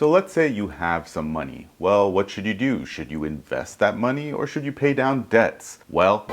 So let's say you have some money. Well, what should you do? Should you invest that money or should you pay down debts? Well,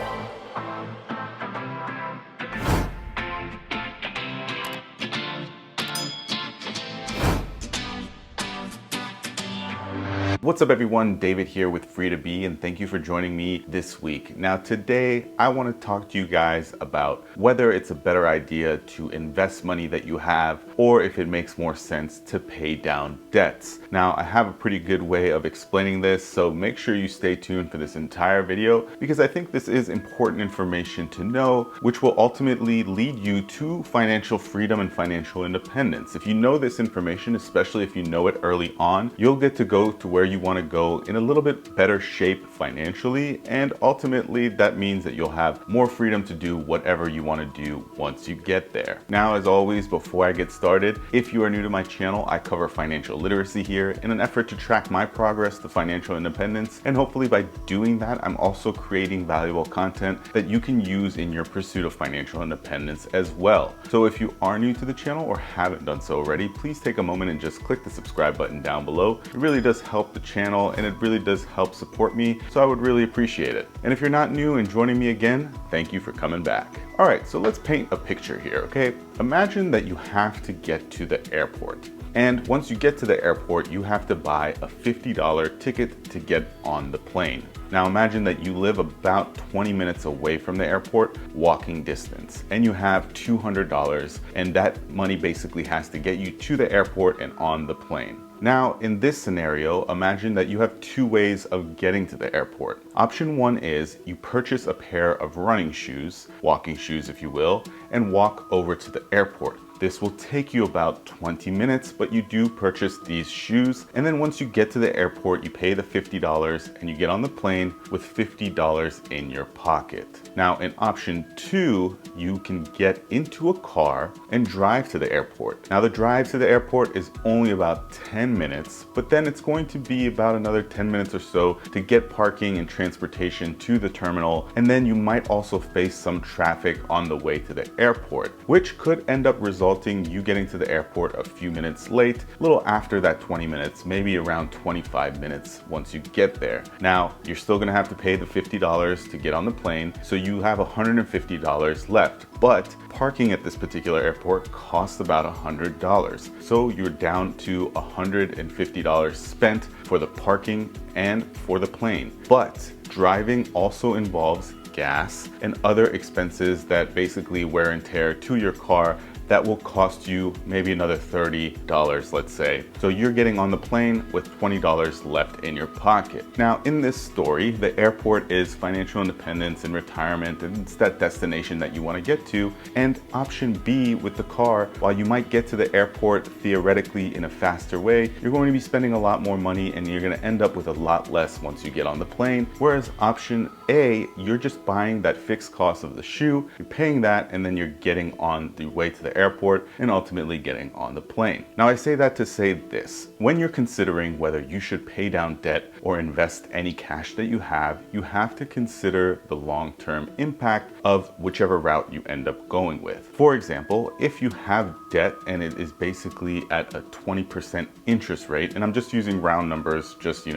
what's up everyone, David here with Free to Be, and thank you for joining me this week. Now today I want to talk to you guys about whether it's a better idea to invest money that you have or if it makes more sense to pay down debts. Now I have a pretty good way of explaining this, so make sure you stay tuned for this entire video because I think this is important information to know, which will ultimately lead you to financial freedom and financial independence. If you know this information, especially if you know it early on, you'll get to go to where you want to go in a little bit better shape financially, and ultimately that means that you'll have more freedom to do whatever you want to do once you get there. Now, as always, before I get started, if you are new to my channel, I cover financial literacy here in an effort to track my progress to financial independence, and hopefully by doing that, I'm also creating valuable content that you can use in your pursuit of financial independence as well. So if you are new to the channel or haven't done so already, please take a moment and just click the subscribe button down below. It really does help the channel and it really does help support me, so I would really appreciate it. And if you're not new and joining me again, thank you for coming back. All right, so let's paint a picture here, okay? Imagine that you have to get to the airport. And once you get to the airport, you have to buy a $50 ticket to get on the plane. Now imagine that you live about 20 minutes away from the airport, walking distance, and you have $200, and that money basically has to get you to the airport and on the plane. Now, in this scenario, imagine that you have two ways of getting to the airport. Option one is you purchase a pair of running shoes, walking shoes if you will, and walk over to the airport. This will take you about 20 minutes, but you do purchase these shoes. And then once you get to the airport, you pay the $50 and you get on the plane with $50 in your pocket. Now in option two, you can get into a car and drive to the airport. Now the drive to the airport is only about 10 minutes, but then it's going to be about another 10 minutes or so to get parking and transportation to the terminal. And then you might also face some traffic on the way to the airport, which could end up resulting you getting to the airport a few minutes late, a little after that 20 minutes, maybe around 25 minutes once you get there. Now, you're still gonna have to pay the $50 to get on the plane, so you have $150 left. But parking at this particular airport costs about $100. So you're down to $150 spent for the parking and for the plane. But driving also involves gas and other expenses that basically wear and tear to your car that will cost you maybe another $30, let's say. So you're getting on the plane with $20 left in your pocket. Now, in this story, the airport is financial independence and retirement, and it's that destination that you want to get to. And option B with the car, while you might get to the airport theoretically in a faster way, you're going to be spending a lot more money and you're going to end up with a lot less once you get on the plane. Whereas option A, you're just buying that fixed cost of the shoe, you're paying that, and then you're getting on the way to the airport and ultimately getting on the plane. Now I say that to say this: when you're considering whether you should pay down debt or invest any cash that you have to consider the long-term impact of whichever route you end up going with. For example, if you have debt and it is basically at a 20% interest rate, and I'm just using round numbers just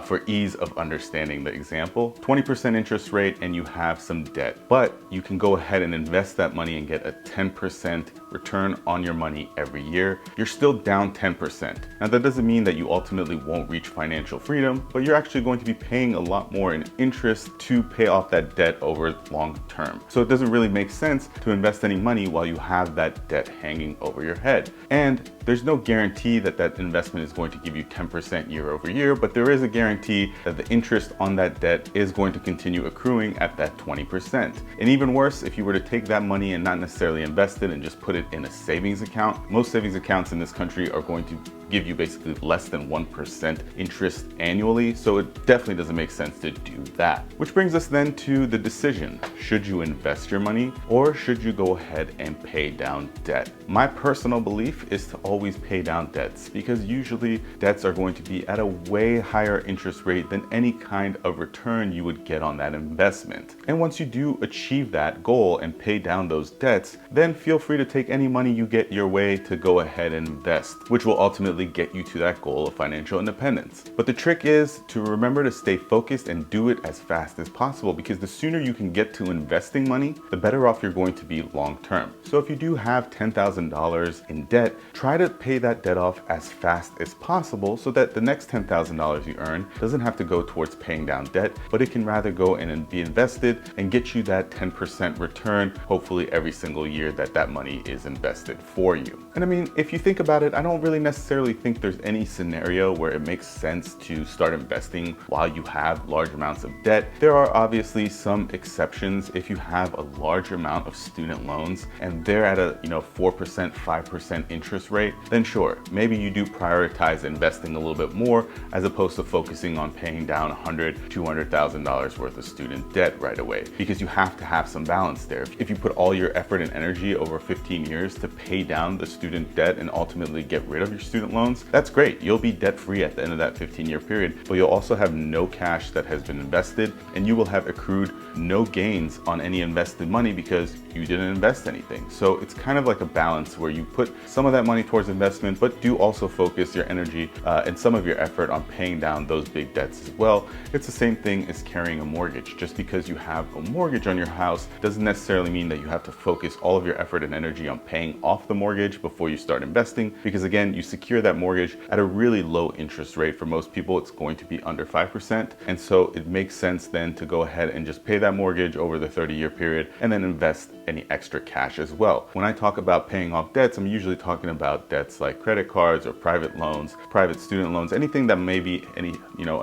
for ease of understanding the example, 20% interest rate and you have some debt, but you can go ahead and invest that money and get a 10% return on your money every year, you're still down 10%. Now that doesn't mean that you ultimately won't reach financial freedom, but you're actually going to be paying a lot more in interest to pay off that debt over long term. So it doesn't really make sense to invest any money while you have that debt hanging over your head. And there's no guarantee that that investment is going to give you 10% year over year, but there is a guarantee that the interest on that debt is going to continue accruing at that 20%. And even worse, if you were to take that money and not necessarily invest it and just put it in a savings account, most savings accounts in this country are going to give you basically less than 1% interest annually. So it definitely doesn't make sense to do that. Which brings us then to the decision. Should you invest your money or should you go ahead and pay down debt? My personal belief is to always pay down debts because usually debts are going to be at a way higher interest rate than any kind of return you would get on that investment. And once you do achieve that goal and pay down those debts, then feel free to take any money you get your way to go ahead and invest, which will ultimately ultimately get you to that goal of financial independence. But the trick is to remember to stay focused and do it as fast as possible, because the sooner you can get to investing money, the better off you're going to be long term. So if you do have $10,000 in debt, try to pay that debt off as fast as possible so that the next $10,000 you earn doesn't have to go towards paying down debt, but it can rather go in and be invested and get you that 10% return, hopefully every single year that money is invested for you. And I mean, if you think about it, I don't really necessarily think there's any scenario where it makes sense to start investing while you have large amounts of debt. There are obviously some exceptions. If you have a large amount of student loans and they're at a 4%, 5% interest rate, then sure, maybe you do prioritize investing a little bit more as opposed to focusing on paying down $100,000, $200,000 worth of student debt right away, because you have to have some balance there. If you put all your effort and energy over 15 years to pay down the student debt and ultimately get rid of your student loans, that's great. You'll be debt free at the end of that 15-year period, but you'll also have no cash that has been invested, and you will have accrued no gains on any invested money because you didn't invest anything. So it's kind of like a balance where you put some of that money towards investment, but do also focus your energy and some of your effort on paying down those big debts as well. It's the same thing as carrying a mortgage. Just because you have a mortgage on your house doesn't necessarily mean that you have to focus all of your effort and energy on paying off the mortgage before you start investing, because again, you secure that mortgage at a really low interest rate. For most people, it's going to be under 5%. And so it makes sense then to go ahead and just pay that mortgage over the 30-year period and then invest any extra cash as well. When I talk about paying off debts, I'm usually talking about debts like credit cards or private loans, private student loans, anything that may be an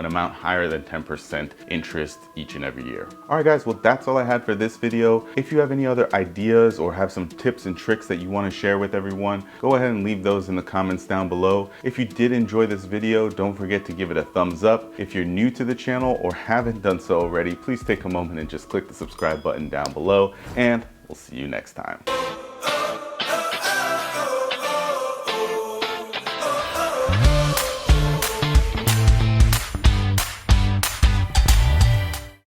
amount higher than 10% interest each and every year. All right, guys, well, that's all I had for this video. If you have any other ideas or have some tips and tricks that you want to share with everyone, go ahead and leave those in the comments down below. If you did enjoy this video, don't forget to give it a thumbs up. If you're new to the channel or haven't done so already, please take a moment and just click the subscribe button down below, and we'll see you next time.